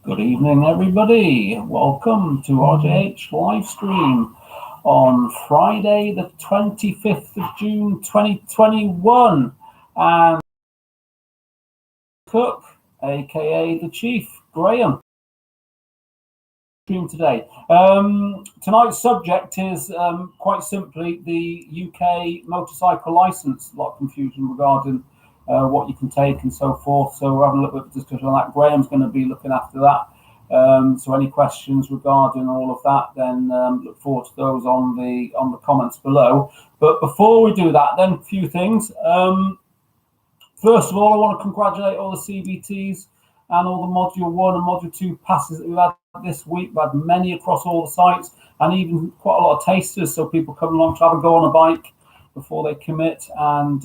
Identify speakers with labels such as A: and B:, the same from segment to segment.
A: Good evening, everybody. Welcome to RJH live stream on Friday, the 25th of June, 2021. And Cook, aka the Chief, Graham. Stream today. Tonight's subject is quite simply the UK motorcycle license. A lot of confusion regarding what you can take and so forth. So we're having a little bit of discussion on that. Graham's going to be looking after that. So any questions regarding all of that, then look forward to those on the comments below. But before we do that, then a few things. First of all, I want to congratulate all the CBTs and all the Module 1 and Module 2 passes that we've had this week. We've had many across all the sites and even quite a lot of tasters, so people come along to have a go on a bike before they commit and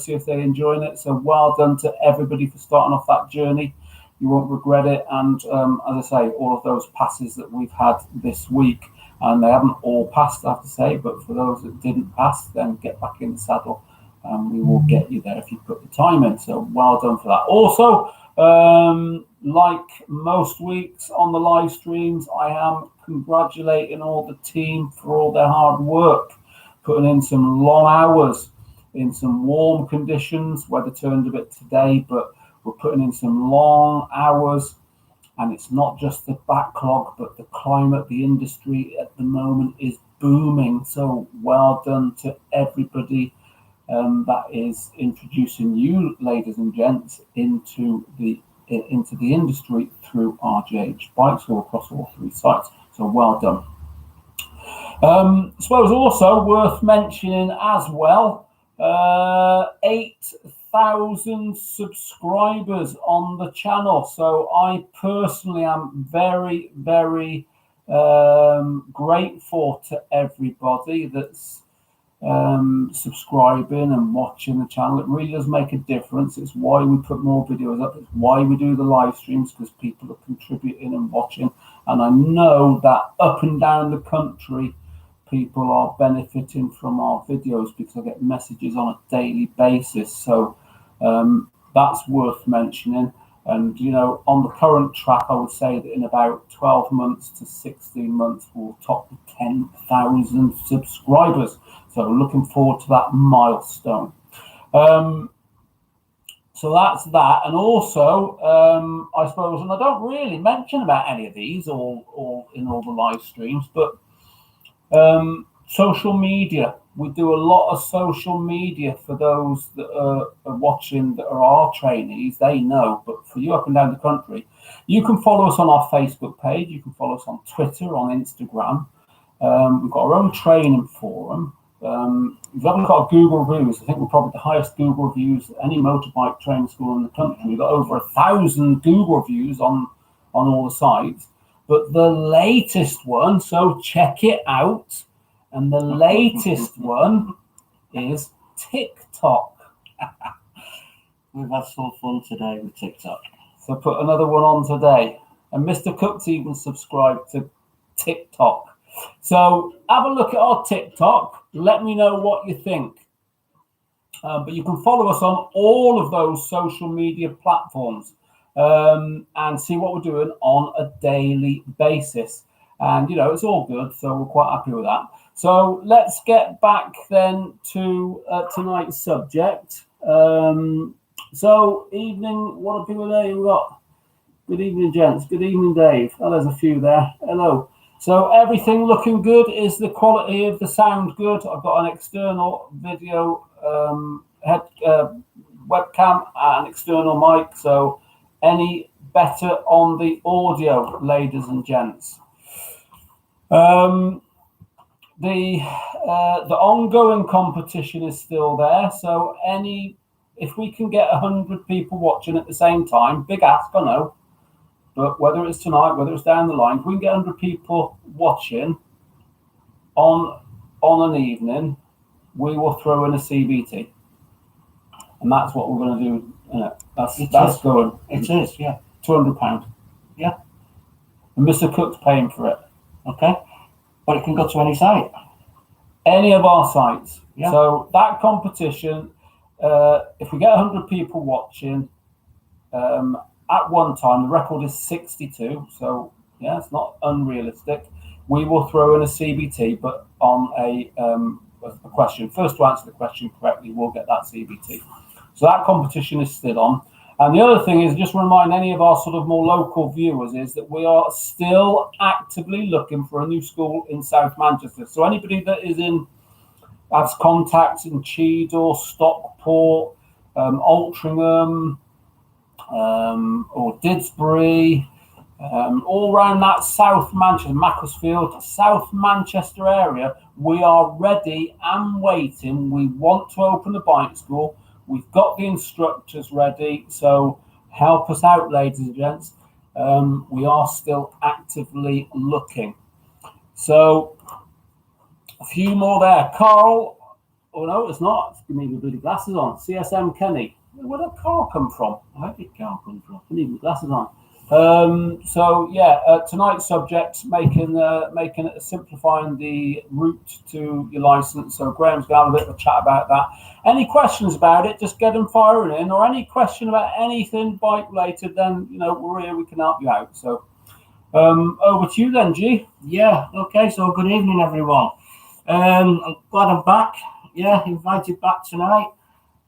A: see if they're enjoying it. So well done to everybody for starting off that journey. You won't regret it. And as I say, all of those passes that we've had this week, and they haven't all passed, I have to say, but for those that didn't pass, then get back in the saddle and we will get you there if you put the time in. So well done for that. Also, like most weeks on the live streams, I am congratulating all the team for all their hard work, putting in some long hours in some warm conditions. Weather turned a bit today, but we're putting in some long hours, and it's not just the backlog, but the climate, the industry at the moment is booming. So well done to everybody that is introducing you, ladies and gents, into the industry through RJH Bikes all across all three sites. So well done. I suppose also worth mentioning as well, 8,000 subscribers on the channel. So I personally am very, very grateful to everybody that's subscribing and watching the channel. It really does make a difference. It's why we put more videos up. It's why we do the live streams, because people are contributing and watching. And I know that up and down the country, people are benefiting from our videos because I get messages on a daily basis. So that's worth mentioning. And, on the current track, I would say that in about 12 months to 16 months, we'll top the 10,000 subscribers. So looking forward to that milestone. So that's that. And also, I suppose, and I don't really mention about any of these or in all the live streams, but social media. We do a lot of social media for those that are watching that are our trainees. They know, but for you up and down the country, you can follow us on our Facebook page. You can follow us on Twitter, on Instagram. We've got our own training forum. We've got Google reviews. I think we're probably the highest Google reviews any motorbike training school in the country. We've got over 1,000 Google reviews on all the sites. But the latest one, so check it out. And the latest one is TikTok.
B: We've had some fun today with TikTok.
A: So put another one on today. And Mr. Cook's even subscribed to TikTok. So have a look at our TikTok. Let me know what you think. But you can follow us on all of those social media platforms and see what we're doing on a daily basis. And, it's all good. So we're quite happy with that. So let's get back then to tonight's subject. So evening, what are people there? We've got good evening, gents. Good evening, Dave. Oh, there's a few there. Hello. So everything looking good? Is the quality of the sound good? I've got an external video webcam and external mic. So any better on the audio, ladies and gents? The ongoing competition is still there. So if we can get 100 people watching at the same time, big ask, I know. But whether it's tonight, whether it's down the line, if we can get 100 people watching on an evening, we will throw in a CBT. And that's what we're going to do. That's going.
B: It is, yeah.
A: £200.
B: Yeah.
A: And Mr. Cook's paying for it.
B: Okay. But it can go to any site.
A: Any of our sites.
B: Yeah.
A: So that competition, if we get 100 people watching, at one time, the record is 62. So yeah, it's not unrealistic. We will throw in a CBT, but on a question. First to answer the question correctly, we'll get that CBT. So that competition is still on. And the other thing is, just remind any of our sort of more local viewers, is that we are still actively looking for a new school in South Manchester. So anybody that has contacts in Cheadle, Stockport, Altrincham, or Didsbury, all around that South Manchester, Macclesfield, South Manchester area, we are ready and waiting. We want to open a bike school. We've got the instructors ready, so help us out, ladies and gents. We are still actively looking. So a few more there. Carl, oh no, it's not. Give me the bloody glasses on. CSM Kenny. Where did Carl come from? Where did Carl come from? I need my glasses on. So yeah, tonight's subject, simplifying the route to your license. So Graham's going to have a bit of a chat about that. Any questions about it, just get them firing in, or any question about anything bike related, then we're here, we can help you out. So over to you then, G.
B: Yeah, okay, so good evening everyone. I'm glad I'm back. Yeah, invited back tonight,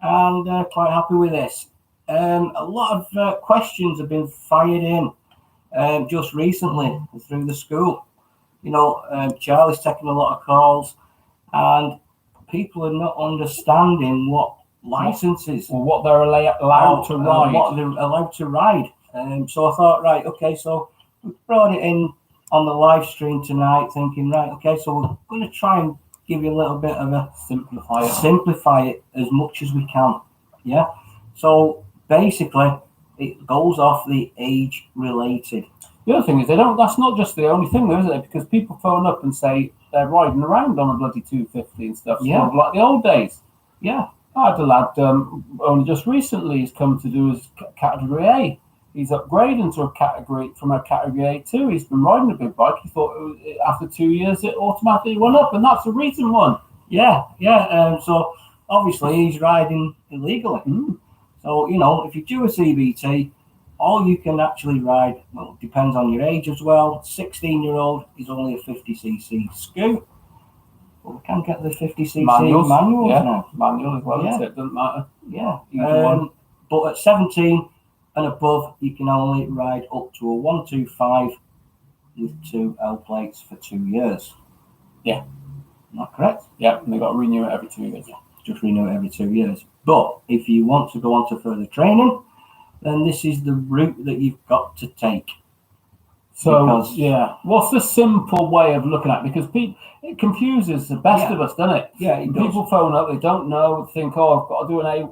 B: and quite happy with this. A lot of questions have been fired in just recently through the school. Charlie's taking a lot of calls, and people are not understanding what licenses
A: or what they're allowed to ride.
B: What they're allowed to ride. So I thought, right, okay, so we brought it in on the live stream tonight, thinking, right, okay, so we're going to try and give you a little bit of a simplify it as much as we can. Yeah. So basically, it goes off the age related.
A: The other thing is that's not just the only thing, though, is it? Because people phone up and say they're riding around on a bloody 250 and stuff.
B: Yeah.
A: Like the old days.
B: Yeah.
A: I had a lad only just recently, he's come to do his category A. He's upgrading to from a category A2. He's been riding a big bike. He thought after 2 years it automatically went up, and that's the reason one.
B: Yeah. So obviously he's riding illegally. So, if you do a CBT, all you can actually ride, well, it depends on your age as well. 16-year-old is only a 50cc scoot. But we can get the 50cc manuals now.
A: Manual as well, it doesn't matter.
B: Yeah. But at 17 and above, you can only ride up to a 125 with 2 L plates for 2 years.
A: Yeah.
B: Is that correct?
A: Yeah, and they've got to renew it every 2 years.
B: Just renew it every 2 years. But if you want to go on to further training, then this is the route that you've got to take.
A: So, what's the simple way of looking at it? Because it confuses the best of us, doesn't it?
B: Yeah, it does.
A: People phone up, they don't know, think, I've got to do an A.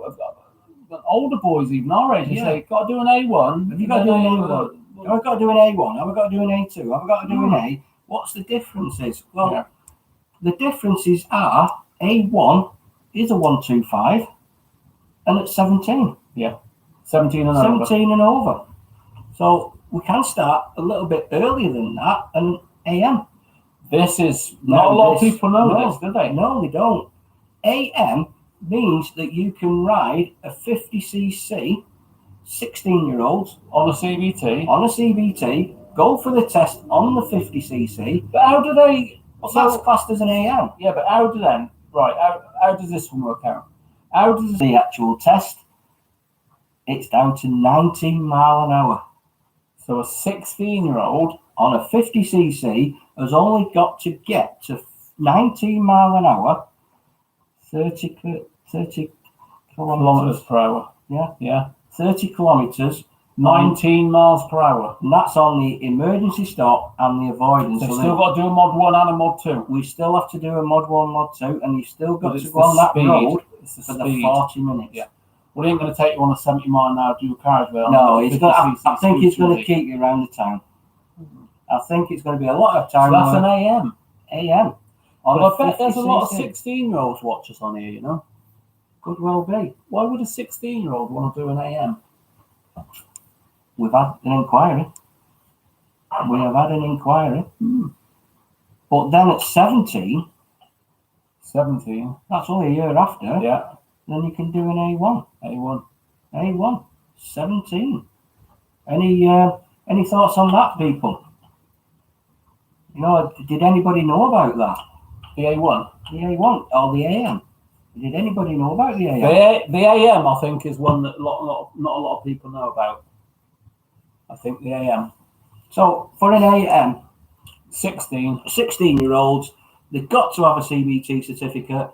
A: Older boys, even our age, they say, got to do an A1.
B: Have you got to do an A1? Have I got to do an A1? Have I got to do an A2? Have I got to do an A? What's the differences? Well, the differences are A1 is a 125, and it's 17.
A: Yeah, 17 and
B: over. So we can start a little bit earlier than that, and AM.
A: This is not a lot of people know this, do they?
B: No, they don't. AM means that you can ride a 50cc 16-year-olds
A: on a CBT.
B: Go for the test on the 50cc.
A: But how do they?
B: That's classed as an AM.
A: Yeah, but how do then? Right, how does this one work out? How does
B: the actual test? It's down to 19 mile an hour.
A: So a 16-year-old
B: on a 50cc has only got to get to 19 mile an hour, 30
A: kilometers per hour.
B: Yeah. 30 kilometers,
A: 19 miles per hour.
B: And that's on the emergency stop and the avoidance.
A: So still got to do a mod 1 and a mod 2.
B: We still have to do a mod 1, mod 2, and you've still got to go on that road for the 40 minutes.
A: Yeah. Well, it ain't going to take you on a 70 mile an hour dual carriageway.
B: No, I think it's going to keep you around the town. I think it's going to be a lot of time.
A: So that's an AM.
B: AM.
A: Well, I bet there's a lot of 16-year-olds watch us on here,
B: Could well be.
A: Why would a 16-year-old want to do an AM?
B: We've had an inquiry. We have had an inquiry. But then at 17, that's only a year after.
A: Yeah.
B: Then you can do an A1.
A: A1.
B: 17. Any thoughts on that, people? You know, did anybody know about that?
A: The A1?
B: The A1 or the AM? Did anybody know about the AM?
A: The AM, I think, is one that not a lot of people know about. I think the AM.
B: So for an AM,
A: 16-year-olds,
B: they've got to have a CBT certificate,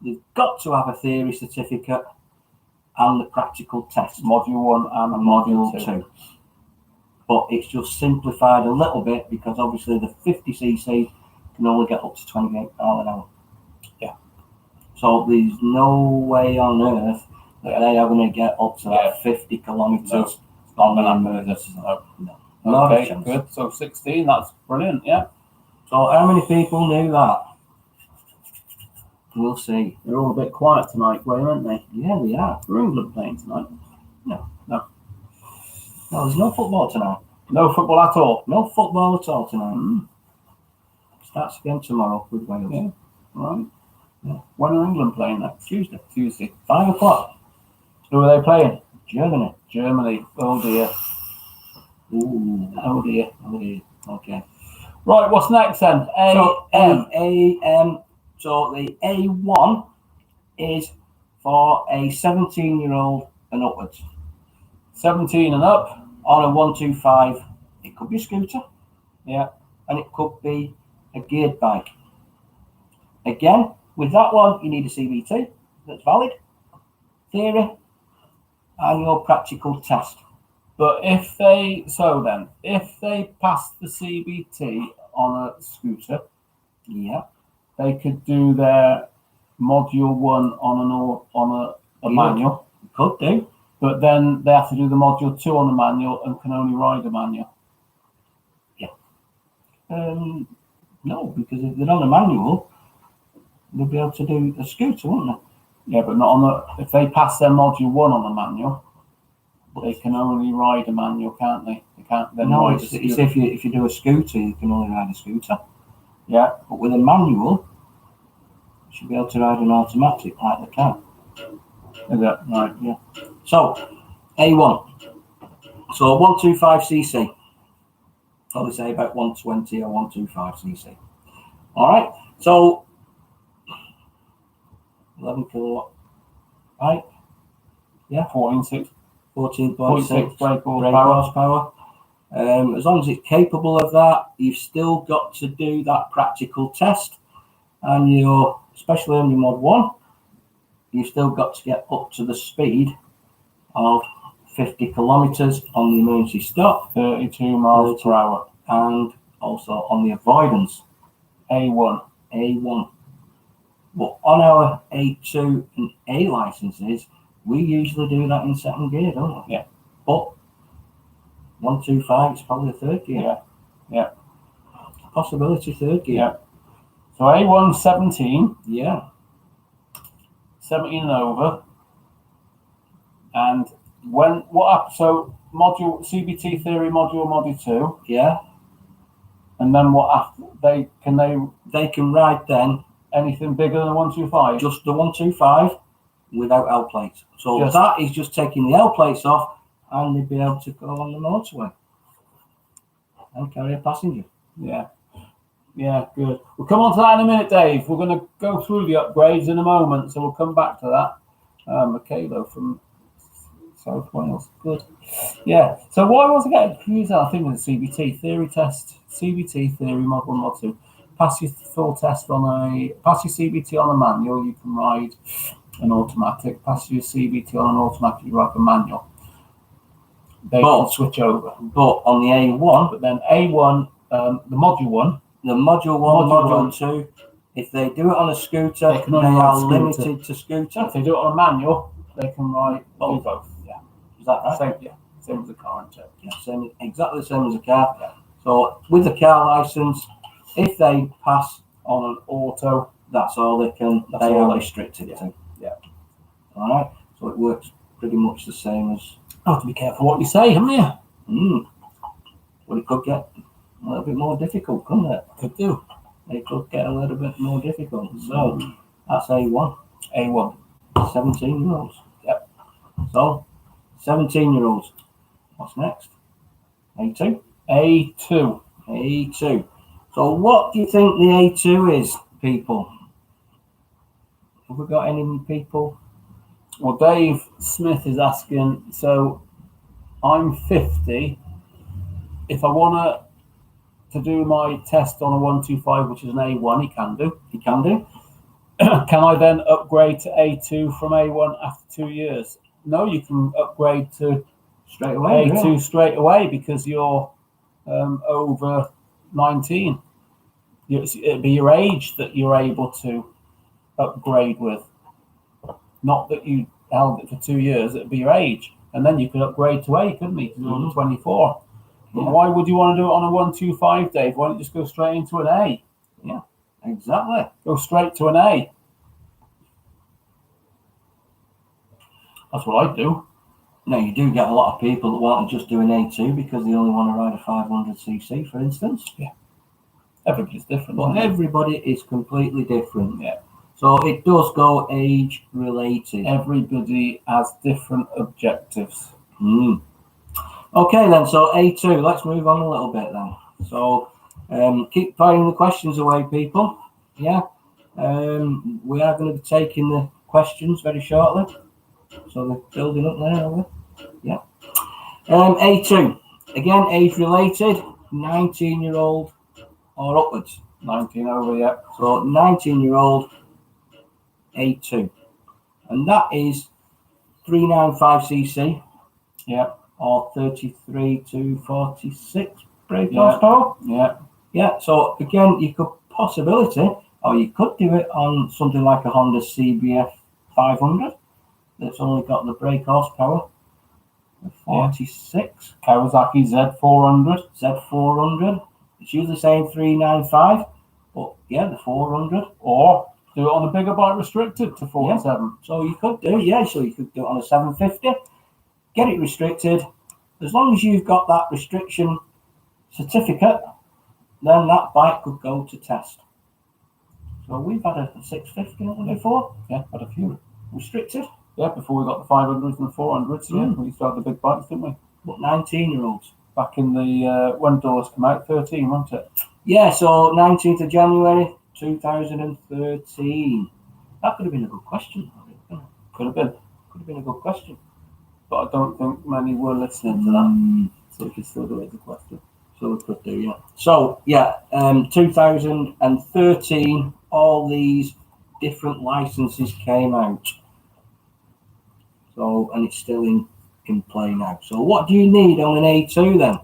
B: they've got to have a theory certificate, and the practical test.
A: Module 1 and
B: Module 2. But it's just simplified a little bit because obviously the 50cc can only get up to 28 miles an hour.
A: Yeah.
B: So there's no way on earth that they are going to get up to that 50 kilometres.
A: No, it's not going to happen. No. Okay, good. So 16, that's brilliant, yeah.
B: So how many people knew that? We'll see.
A: They're all a bit quiet tonight, Graham, aren't they?
B: Yeah, they are.
A: We're England playing tonight.
B: No, there's no football tonight.
A: No football at all?
B: No football at all tonight. Starts again tomorrow with Wales.
A: Yeah, right. Yeah. When are England playing next?
B: Tuesday.
A: 5 o'clock. Who are they playing? Germany. Oh dear.
B: Ooh.
A: Oh dear.
B: Okay.
A: Right, what's next then?
B: AM. So the A1 is for a 17-year-old and upwards.
A: 17 and up
B: on a 125. It could be a scooter.
A: Yeah.
B: And it could be a geared bike. Again, with that one, you need a CBT that's valid, theory, and your practical test.
A: But if they pass the CBT on a scooter,
B: yeah,
A: they could do their module 1 on a manual.
B: Could do.
A: But then they have to do the module 2 on the manual and can only ride a manual.
B: Yeah. No, because if they're on a manual, they'll be able to do a scooter, won't they?
A: Yeah, but not on the. If they pass their module 1 on the manual, they can only ride a manual, can't they? They can't then ride a scooter.
B: It's if you do a scooter, you can only ride a scooter.
A: Yeah.
B: But with a manual, you should be able to ride an automatic like the car.
A: Is that right?
B: Yeah. So, A1. So 125cc. Probably say about 120 or 125cc. All right. So 11 kilowatt. Right. Yeah.
A: 14.6
B: brake horsepower. As long as it's capable of that, you've still got to do that practical test, and especially on your mod 1, you've still got to get up to the speed of 50 kilometers on the emergency stop,
A: 32 miles per hour,
B: and also on the avoidance.
A: A1.
B: But on our A2 and A licenses, we usually do that in second gear, don't we?
A: Yeah.
B: But 125 is probably a third gear.
A: Yeah.
B: Possibility third gear.
A: Yeah. So A1 17.
B: Yeah.
A: 17 and over. And so module CBT theory module 2.
B: Yeah.
A: And then what after they
B: can ride then
A: anything bigger than 125?
B: Just the 125 without L plates. So that is just taking the L plates off, and they'd be able to go on the motorway and carry a passenger.
A: Yeah. Yeah, good. We'll come on to that in a minute, Dave. We're going to go through the upgrades in a moment, so we'll come back to that. Michaela from South Wales. Good. Yeah. So why was I getting confused? I think with the CBT theory test, CBT theory mod 1, mod 2. Pass your full test pass your CBT on a manual, you can ride an automatic. Pass your CBT on an automatic, you ride a manual. They can switch over.
B: But on the A1,
A: but then A1, the module 1.
B: The module 1, module 2, if they do it on a scooter, they are limited to scooter.
A: If they do it on a manual, they can ride both. Yeah.
B: Is that right?
A: Same as a car, isn't it?
B: Yeah, exactly the same as a car. Yeah. So with the car license, if they pass on an auto, that's all they are restricted to.
A: Yeah.
B: All right. So it works pretty much the same as.
A: You have to be careful what you say, haven't you?
B: Well, it could get a little bit more difficult, couldn't it?
A: Could do.
B: It could get a little bit more difficult. So that's A1. 17-year-olds.
A: Yep.
B: So 17-year-olds. What's next? A2?
A: A2.
B: A2. So what do you think the A2 is, people? Have we got any people?
A: Well, Dave Smith is asking, so I'm 50. If I want to do my test on a 125, which is an A1, he can do.
B: He can do.
A: Can I then upgrade to A2 from A1 after 2 years? No, you can upgrade to
B: Straight away.
A: A2
B: really?
A: straight away because you're over 19. It'd be your age that you're able to upgrade with. Not that you held it for 2 years, it'd be your age. And then you could upgrade to A, couldn't you? Because you're under 24. But
B: Yeah.
A: why would you want to do it on a 125, Dave? Why don't you just go straight into an A?
B: Yeah, exactly.
A: Go straight to an A. That's what I'd do.
B: Now, you do get a lot of people that want to just do an A2 because they only want to ride a 500cc, for instance.
A: Yeah. Everybody's different.
B: But
A: isn't it?
B: everybody is completely different.
A: Yeah.
B: So it does go age related.
A: Everybody has different objectives.
B: Okay then, so A2, let's move on a little bit then. So keep firing the questions away, people. Yeah. We are going to be taking the questions very shortly. So they're building up there, are we? Yeah. A2, again, age related, 19-year-old or upwards.
A: 19 over, yeah.
B: So 19-year-old A2. And that is 395cc.
A: Yeah.
B: Or 33 to 46 brake horsepower.
A: Yeah.
B: Yeah, so again, you could possibility, or you could do it on something like a Honda CBF 500 that's only got the brake horsepower of 46.
A: Kawasaki Z400.
B: Z400. It's usually saying 395, but yeah, the 400.
A: Or do it on a bigger bike restricted to 47.
B: Yeah. So you could do, so you could do it on a 750. Get it restricted. As long as you've got that restriction certificate, then that bike could go to test. So we've had a 650 before.
A: Yeah, had a few.
B: Restricted.
A: Yeah, before we got the 500s and the 400s. Yeah, we used to have the big bikes, didn't we?
B: But 19-year-olds.
A: Back in the, when doors come out, 13, wasn't it?
B: Yeah, so 19th of January 2013. That could have been a good question.
A: Could have been.
B: Could have been a good question.
A: But I don't think many were listening to that. So we can still do it as a question.
B: So we could do, yeah. So, yeah, 2013, all these different licenses came out. So, and it's still in play now. So what do you need on an A2 then?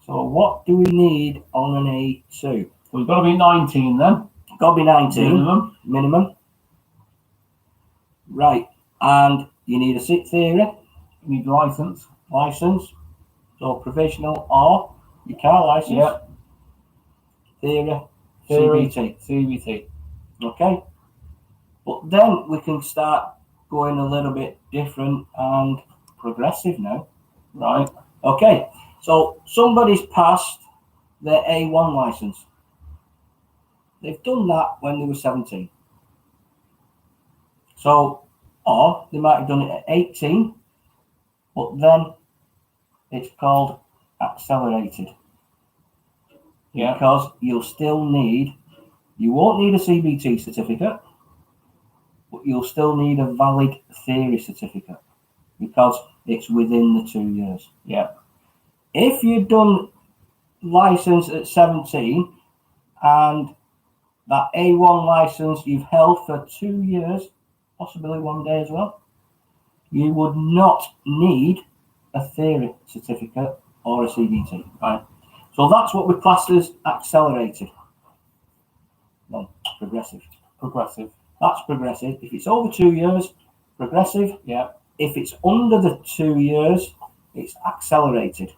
B: So what do we need on an A2?
A: We've got to be 19 then.
B: Got to be 19. Minimum. Right. And you need a sit theory.
A: You need license.
B: So provisional or your car license.
A: Yeah.
B: Theory.
A: CBT.
B: Okay. But then we can start going a little bit different and progressive now.
A: Right.
B: Okay. So somebody's passed their A1 license. They've done that when they were 17. So, or they might have done it at 18, but then it's called accelerated.
A: Yeah.
B: Because you won't need a CBT certificate, but you'll still need a valid theory certificate because it's within the 2 years.
A: Yeah.
B: If you've done license at 17 and that A1 license you've held for 2 years, possibly 1 day as well, you would not need a theory certificate or a CBT.
A: Right.
B: So that's what we class as accelerated. No, progressive. That's progressive. If it's over 2 years, progressive.
A: Yeah.
B: If it's under the 2 years, it's accelerated.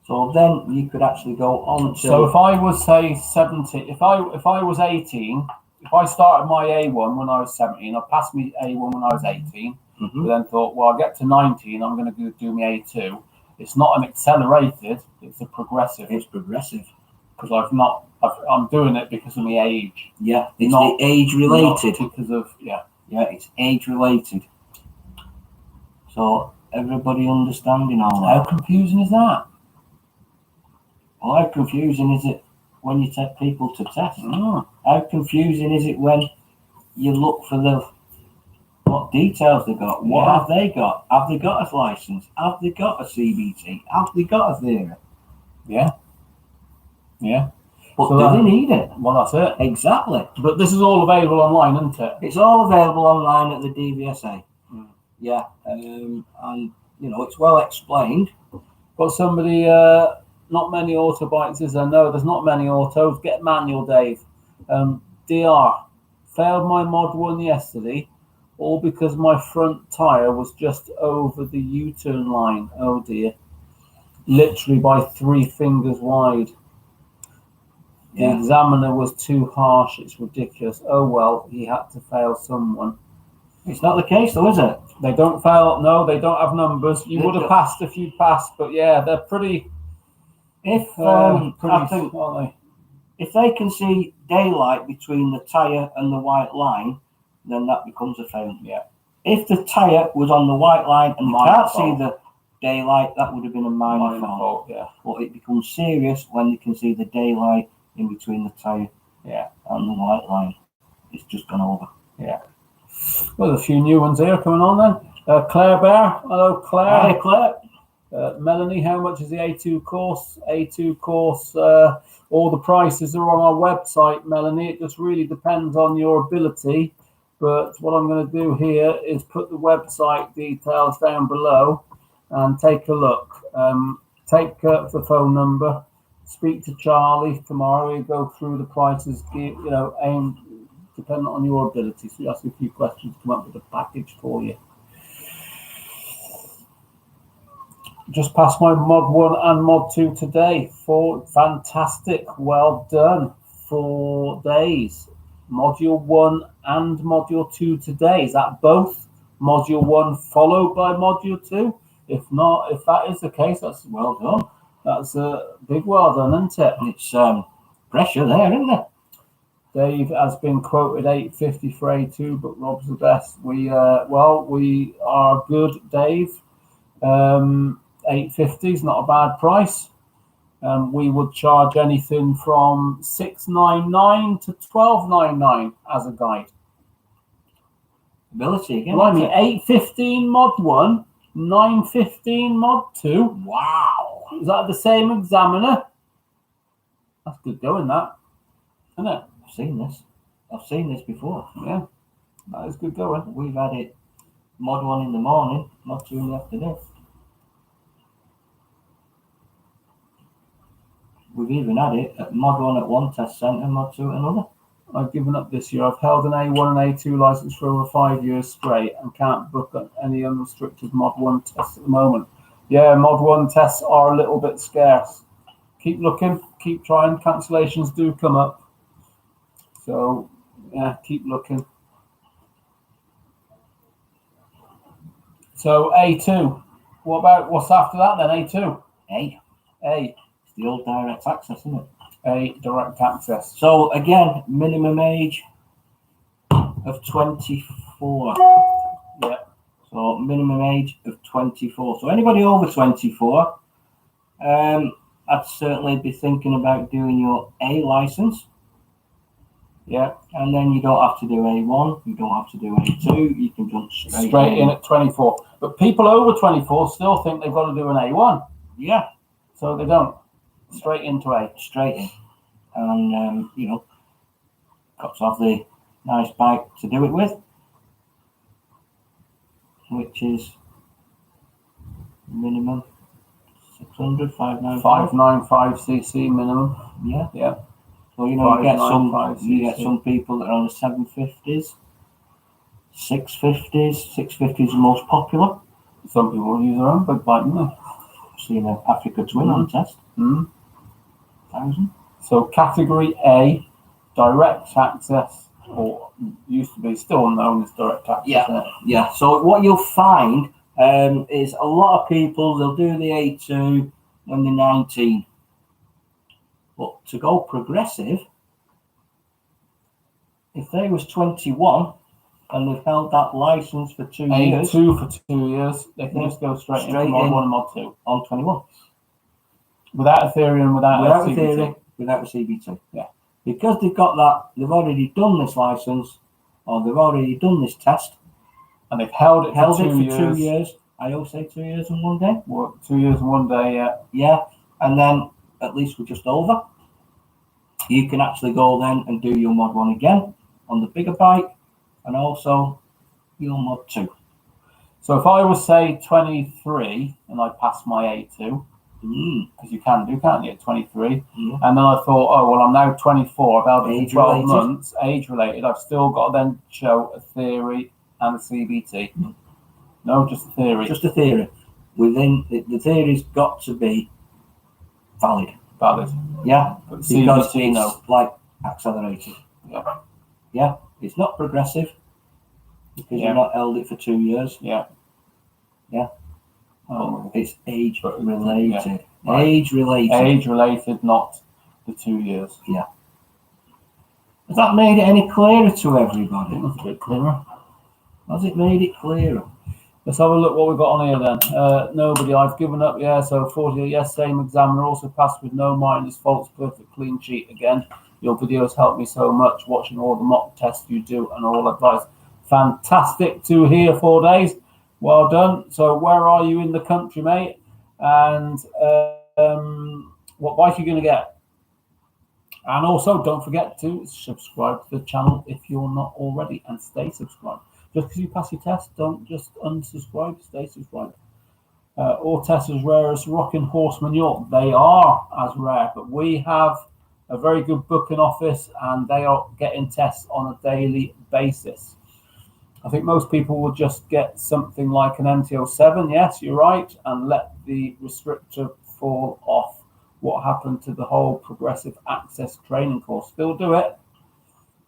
B: So then you could actually go on to...
A: So if I was, say, 17, if I was 18, if I started my A1 when I was 17, I passed my A1 when I was 18, but then thought, well, I'll get to 19, I'm going to do my A2. It's not an accelerated, it's a progressive.
B: It's progressive.
A: Because I'm doing it because of my age.
B: Yeah, it's not the age related.
A: Because of,
B: Yeah, it's age related. So everybody understanding all that.
A: How confusing is that?
B: Well, how confusing is it when you take people to test?
A: Oh.
B: How confusing is it when you look for what details they got? What have they got? Have they got a license? Have they got a CBT? Have they got a theory?
A: Yeah.
B: But
A: So
B: do they need it?
A: Well, that's it.
B: Exactly.
A: But this is all available online, isn't it?
B: It's all available online at the DVSA.
A: Mm.
B: Yeah, and you know, it's well explained.
A: Got somebody, not many auto bikes, is there? No, there's not many autos. Get manual, Dave. DR, failed my Mod 1 yesterday, all because my front tyre was just over the U-turn line. Oh dear. Literally by 3 fingers wide. The examiner was too harsh. It's ridiculous. Oh well, he had to fail someone.
B: It's not the case though, is it?
A: They don't fail. No, they don't have numbers. You would have passed if you passed, but yeah, they're pretty.
B: If
A: I think,
B: aren't they? If they can see daylight between the tyre and the white line, then that becomes a fail.
A: Yeah.
B: If the tyre was on the white line and you can't see the daylight, that would have been a minor fault.
A: Yeah.
B: But it becomes serious when you can see the daylight in between the tyre and the white line. It's just gone over.
A: Yeah. Well, there's a few new ones here coming on then. Claire Bear. Hello, Claire.
B: Hi, Claire.
A: Melanie, how much is the A2 course? A2 course, all the prices are on our website, Melanie. It just really depends on your ability. But what I'm going to do here is put the website details down below and take a look. Take the phone number, speak to Charlie tomorrow. We'll go through the prices, you know, depending on your ability. So you ask a few questions, come up with a package for you. Just passed my Mod 1 and Mod 2 today. Fantastic. Well done. 4 days. Module 1 and Module 2 today. Is that both? Module 1 followed by Module 2? If not, if that is the case, that's well done. That's a big well done, isn't it?
B: It's pressure there, isn't there?
A: Dave has been quoted 850 for A2, but Rob's the best. We are good, Dave. 850 is not a bad price. We would charge anything from $699 to $1299 as a guide.
B: Ability again.
A: Well, I mean, 815 Mod 1, 915 Mod 2.
B: Wow.
A: Is that the same examiner? That's good going, that, isn't it?
B: I've seen this before.
A: Yeah, that is good going.
B: We've had it Mod 1 in the morning, Mod 2 in the afternoon. We've even had it at Mod 1 at one test centre, Mod 2 at another.
A: I've given up this year. I've held an A1 and A2 license for over 5 years straight and can't book any unrestricted Mod 1 tests at the moment. Yeah, Mod 1 tests are a little bit scarce. Keep looking, keep trying. Cancellations do come up. So, yeah, keep looking. So, A2. What's after that then, A2?
B: A. It's the old direct access, isn't it?
A: A direct access.
B: So, again, minimum age of 24.
A: Yeah.
B: So, minimum age of 24. So, anybody over 24, I'd certainly be thinking about doing your A license.
A: Yeah.
B: And then you don't have to do A1, you don't have to do A2, you can jump straight
A: in at 24. But people over 24 still think they've got to do an A1.
B: Yeah.
A: So they don't. Straight into A.
B: Straight in. And, you know, got to have the nice bike to do it with, which is minimum 600,
A: 595cc minimum.
B: Yeah.
A: Yeah.
B: So, you know, you get some people that are on the 750s, 650s. 650s are the most popular.
A: Some people use their own big bike, don't they?
B: I've seen an Africa Twin on test. 1,000. So
A: category A, direct access, or used to be still known as direct access.
B: Yeah. So what you'll find is a lot of people, they'll do the A2 when they're 19. But to go progressive, if they was 21, and they've held that license for 2 years.
A: A2 for 2 years. They can just go straight into Mod 1 and Mod 2
B: on 21.
A: Without a theory and without a CBT.
B: Theory, without a CBT.
A: Yeah.
B: Because they've got that, they've already done this license, or they've already done this test,
A: and they've held it for 2
B: years. I always say 2 years and 1 day.
A: Well, 2 years and 1 day, yeah.
B: Yeah, and then at least we're just over. You can actually go then and do your Mod 1 again on the bigger bike, and also your Mod 2.
A: So if I was, say, 23 and I passed my A2, because you can do, can't you, at 23, and then I thought, oh, well, I'm now 24, I've held it for 12 months, age-related, I've still got to then show a theory and a CBT. No, just a theory.
B: Just a theory. Within the theory's got to be valid.
A: Valid.
B: Yeah,
A: but
B: because
A: CBT,
B: it's like accelerated.
A: Yeah.
B: Yeah, it's not progressive because you've not held it for 2 years.
A: Yeah.
B: Yeah.
A: Oh,
B: it's age related.
A: Yeah. Right.
B: Age related.
A: Age related, not the 2 years.
B: Yeah. Has that made it any clearer to everybody?
A: It's a bit clearer.
B: Has it made it clearer?
A: Let's have a look what we've got on here then. Nobody, I've given up, yeah, so 40, yes, same examiner, also passed with no minus faults, perfect clean sheet again. Your videos help me so much, watching all the mock tests you do and all advice. Fantastic to hear, 4 days. Well done. So where are you in the country, mate? And what bike are you going to get? And also, don't forget to subscribe to the channel if you're not already, and stay subscribed. Just because you pass your test, don't just unsubscribe, stay subscribed. All tests as rare as Rocking Horse Manure. They are as rare, but we have a very good booking office and they are getting tests on a daily basis. I think most people will just get something like an MT-07, yes, you're right, and let the restrictor fall off. What happened to the whole progressive access training course? Still do it.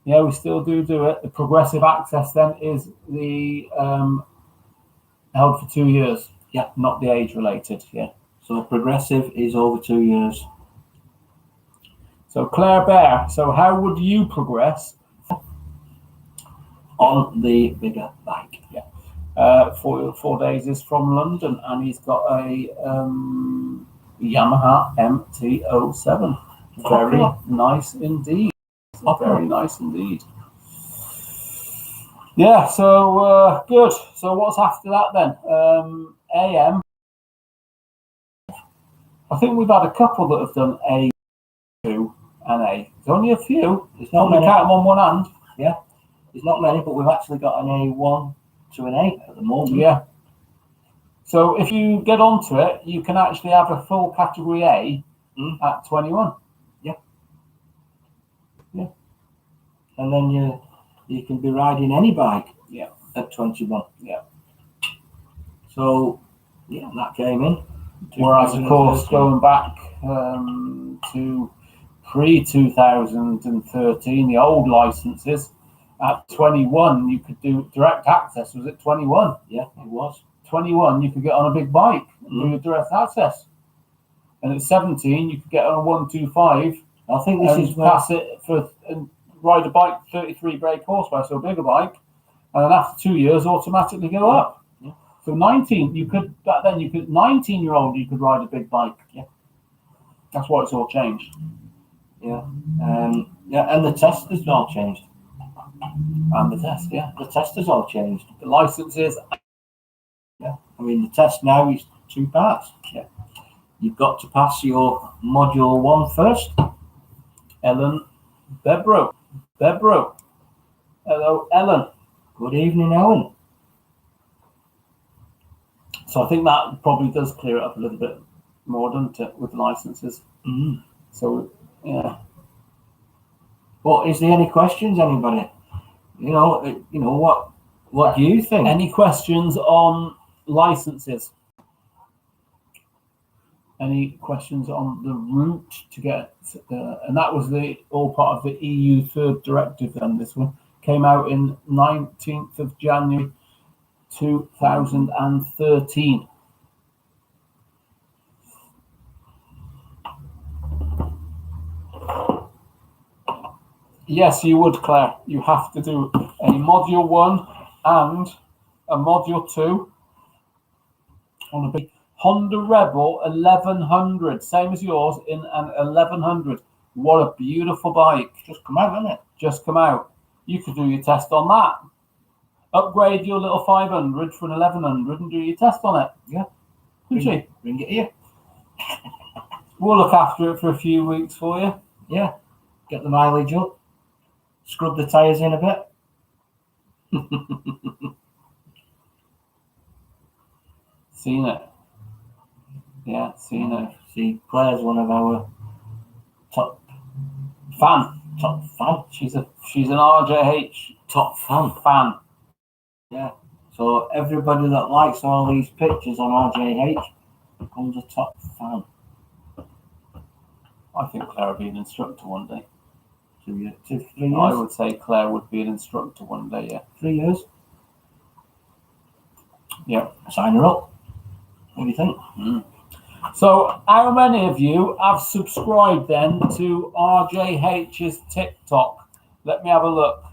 A: Yeah, we still do it. The progressive access then is the held for 2 years. Yeah, not the age related. Yeah.
B: So progressive is over 2 years.
A: So Claire Bear, so how would you progress
B: on the bigger bike?
A: Yeah. 4 days is from London, and he's got a Yamaha MT-07. Very nice indeed. Very nice indeed. Yeah, so good. So what's after that then? AM. I think we've had a couple that have done A2 and A. There's only a few.
B: There's not many.
A: Count them on one hand.
B: Yeah, there's not many, but we've actually got an A1 to an A at the moment.
A: Yeah. So if you get onto it, you can actually have a full category A at 21.
B: And then you can be riding any bike at 21.
A: Yeah.
B: So yeah, that came in.
A: Whereas of course going back to pre-2013, the old licenses at 21 you could do direct access. Was it 21?
B: Yeah, it was.
A: 21 you could get on a big bike and do direct access. And at 17 you could get on a 125.
B: I think this is
A: pass it for and ride a bike 33 brake horsepower, so a bigger bike, and then after 2 years automatically go up.
B: Yeah.
A: So 19, you could back then 19-year-old you could ride a big bike.
B: Yeah.
A: That's why it's all changed.
B: Yeah. Yeah, and the test has all changed.
A: And the test,
B: the test has all changed.
A: The licenses.
B: Yeah. I mean the test now is 2 parts.
A: Yeah.
B: You've got to pass your module 1 first.
A: Ellen Bebro. Hello, Ellen.
B: Good evening, Ellen.
A: So I think that probably does clear it up a little bit more, doesn't it, with licenses? So, yeah.
B: Well, is there any questions, anybody? You know what do you think?
A: Any questions on licenses? Any questions on the route to get, and that was all part of the EU third directive. Then this one came out in 19th of January 2013. Yes, you would, Claire. You have to do a module 1 and a Module 2 on a big Honda Rebel 1100, same as yours, in an 1100. What a beautiful bike.
B: Just come out, hasn't it?
A: Just come out. You could do your test on that. Upgrade your little 500 for an 1100 and do your test on it.
B: Yeah.
A: Couldn't you?
B: Bring it here.
A: We'll look after it for a few weeks for you.
B: Yeah. Get the mileage up. Scrub the tyres in a bit.
A: Seen it. Yeah, seen it.
B: See, Claire's one of our top
A: fan. She's an RJH
B: top
A: fan.
B: Yeah. So everybody that likes all these pictures on RJH becomes a top fan.
A: I think Claire will be an instructor one day.
B: 3 years.
A: I would say Claire would be an instructor one day, yeah.
B: 3 years.
A: Yeah.
B: Sign her up. What do you think?
A: So how many of you have subscribed then to RJH's TikTok? Let me have a look.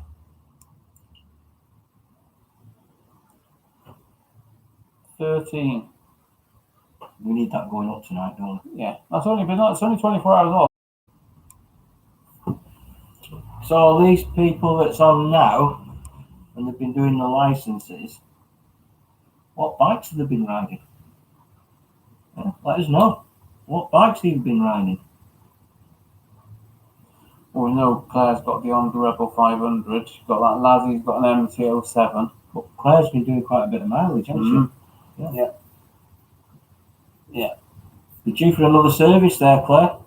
A: 13.
B: We need that going up tonight, don't we?
A: Yeah, it's only 24 hours off.
B: So these people that's on now, and they've been doing the licenses, what bikes have they been riding? Yeah, let us know. What bikes have you been riding?
A: Well, we know Claire's got the Honda Rebel 500. She's got that Lazzie's got an MT-07.
B: But Claire's been doing quite a bit of mileage, hasn't she? Yeah. You're due for another service there, Claire.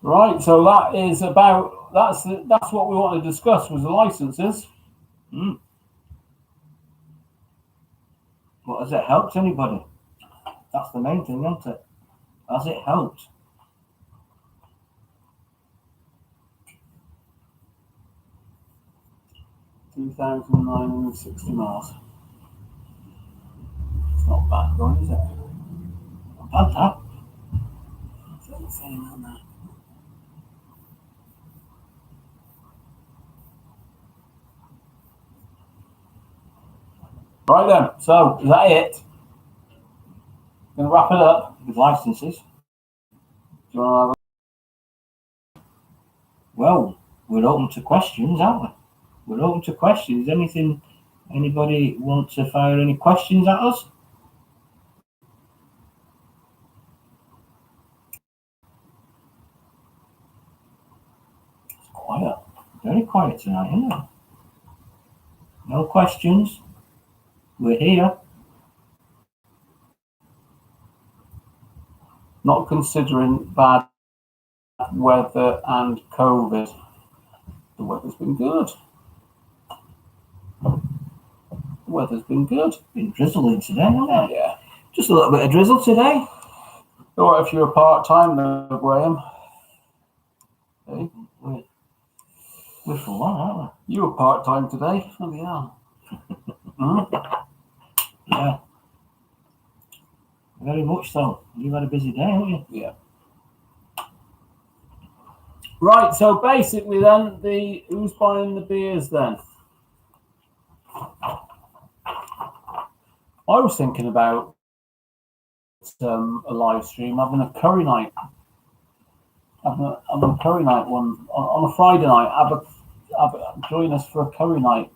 A: Right, so that is about that's what we want to discuss was the licenses.
B: But has it helped anybody? That's the main thing, isn't it? Has it helped?
A: $2,960 miles. It's not bad going, is it?
B: Not bad, that.
A: What's it saying on that? Right then, so is that it? Gonna wrap it up
B: With licenses.
A: Do you want to have
B: Well, we're open to questions, aren't we? We're open to questions. Anybody want to fire any questions at us? It's quiet. Very quiet tonight, isn't it? No questions. We're here.
A: not considering bad weather and COVID? The weather's been good. The weather's been good.
B: Been drizzling today, hasn't it?
A: Yeah.
B: Just a little bit of drizzle today.
A: Or if you're part-time though, Graham. Hey?
B: We're full on, aren't we?
A: You were part-time today. Oh, yeah.
B: Yeah. Very much so. You've had a busy day, haven't you?
A: Yeah. Right, so basically then, who's buying the beers then? I was thinking about a live stream, having a curry night. Having a curry night one on a Friday night. Join us for a curry night.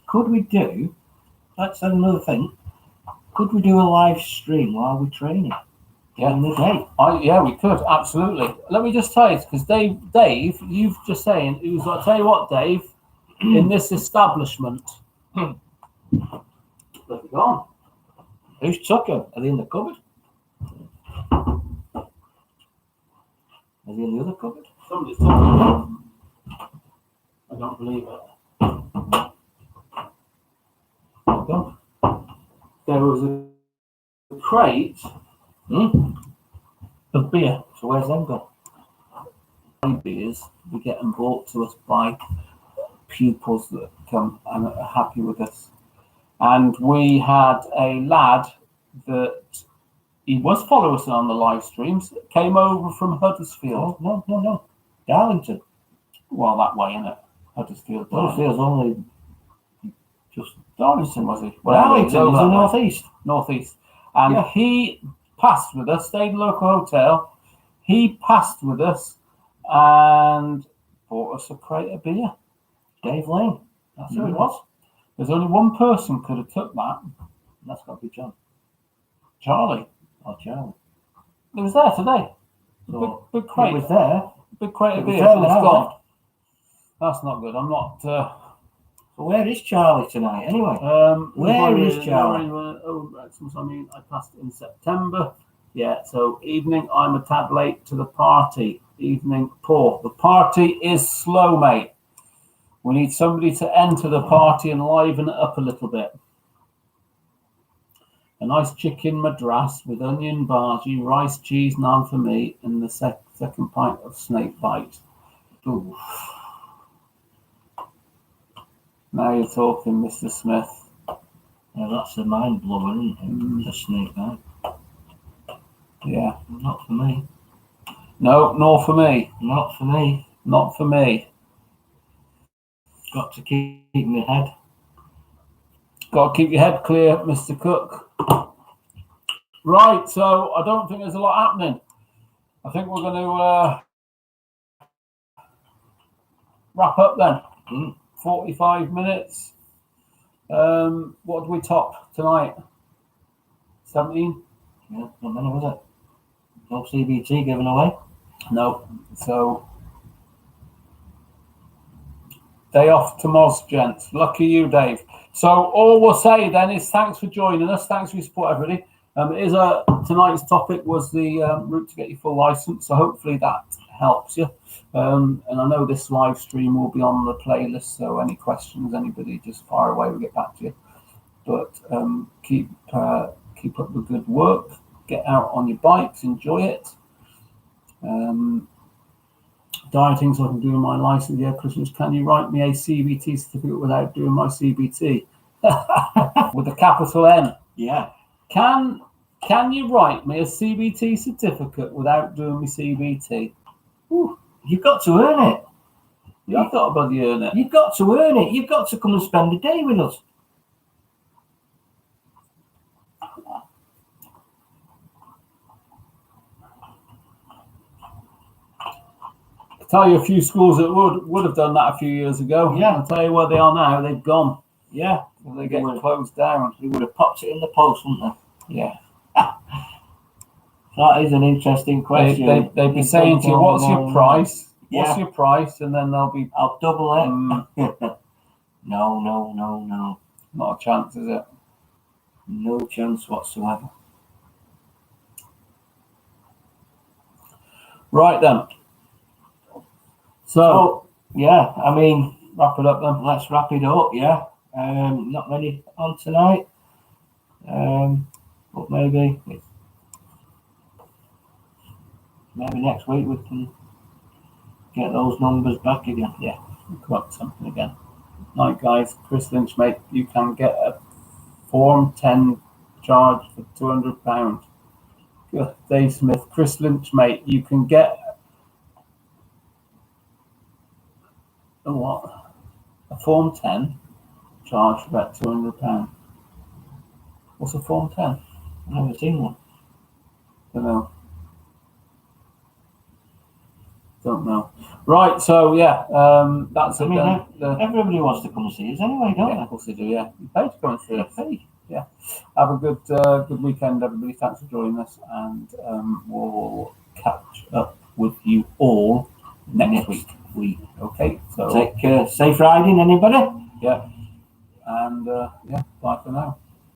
B: Could we do? That's another thing. Could we do a live stream while we're training?
A: Yeah,
B: in the day.
A: Yeah, we could absolutely. Let me just tell you, because Dave, you've just saying, I'll tell you what, Dave, in this establishment. Where's it gone?
B: Who's Toucan? Are they in the cupboard? Are they in the other cupboard?
A: Somebody's talking. I don't believe it. There was a crate of beer.
B: So where's them gone?
A: Beers, we get them brought to us by pupils that come and are happy with us. And we had a lad that He was following us on the live streams. Came over from Huddersfield.
B: No. Darlington.
A: Well, that way, isn't it? Huddersfield.
B: Huddersfield's only just
A: Darlington, was he?
B: Darlington is the northeast.
A: Northeast. And he passed with us, stayed in a local hotel. He passed with us and bought us a crate of beer.
B: Dave Lane. That's who it was.
A: There's only one person could have took that.
B: That's got to be John.
A: Charlie.
B: Oh, Charlie.
A: He was there today.
B: So
A: big crate.
B: He was there.
A: Big crate of beer.
B: There
A: It's
B: now,
A: gone. That's not good. I'm not...
B: So where is Charlie tonight, anyway? Where is Charlie?
A: I mean, I passed in September. Yeah, so evening, I'm a tad late to the party. Evening, poor. The party is slow, mate. We need somebody to enter the party and liven it up a little bit. A nice chicken madras with onion bhaji, rice, cheese, naan for me, and the second pint of snake bite. Ooh. Now you're talking, Mr. Smith.
B: Yeah, that's a mind blower, isn't it? The snake bite.
A: Yeah.
B: Not for me.
A: No, nor for me.
B: Not for me.
A: Not for me.
B: Got to keep my head.
A: Got to keep your head clear, Mr. Cook. Right, so I don't think there's a lot happening. I think we're going to wrap up then. 45 minutes. What did we top tonight? 17?
B: Yeah, not many, was it? No CBT given away?
A: No. So, day off to Moz, gents. Lucky you, Dave. So, all we'll say then is thanks for joining us. Thanks for your support, everybody. Tonight's topic was the route to get your full license. So, hopefully that helps you. And I know this live stream will be on the playlist. So, any questions, anybody, just fire away. We'll get back to you. But keep up the good work. Get out on your bikes, enjoy it. Dieting so I can do my license. Yeah, Christians, can you write me a CBT certificate without doing my CBT? With a capital N.
B: Yeah.
A: Can you write me a CBT certificate without doing my CBT?
B: Ooh, you've got to earn it.
A: You've got to bloody earn it.
B: You've got to earn it. You've got to come and spend a day with us.
A: Tell you a few schools that would have done that a few years ago.
B: Yeah.
A: I'll tell you where they are now. They've gone.
B: Yeah.
A: They get closed down.
B: They would have popped it in the post, wouldn't they?
A: Yeah.
B: That is an interesting question.
A: They'd be saying to you, what's your price?
B: Yeah.
A: What's your price? And then they'll be...
B: I'll double it. No.
A: Not a chance, is it?
B: No chance whatsoever.
A: Right then. So,
B: yeah, I mean,
A: wrap it up then.
B: Let's wrap it up, yeah. Not many on tonight. But maybe next week we can get those numbers back again.
A: Yeah, we'll come up with something again. Right, guys, Chris Lynch, mate, you can get a Form 10 charge for £200. Dave Smith, Chris Lynch, mate, you can get a Form 10 charge for about £200. What's a Form 10?
B: I've never seen one.
A: Don't know. Right, so yeah, that's it.
B: Everybody wants to come and see us anyway, don't they?
A: Of course they do, yeah. You pay to come and see us. Yeah. Have a good weekend, everybody. Thanks for joining us, and we'll catch up with you all next week. Okay, so
B: take safe riding, anybody?
A: Yeah, and bye for now.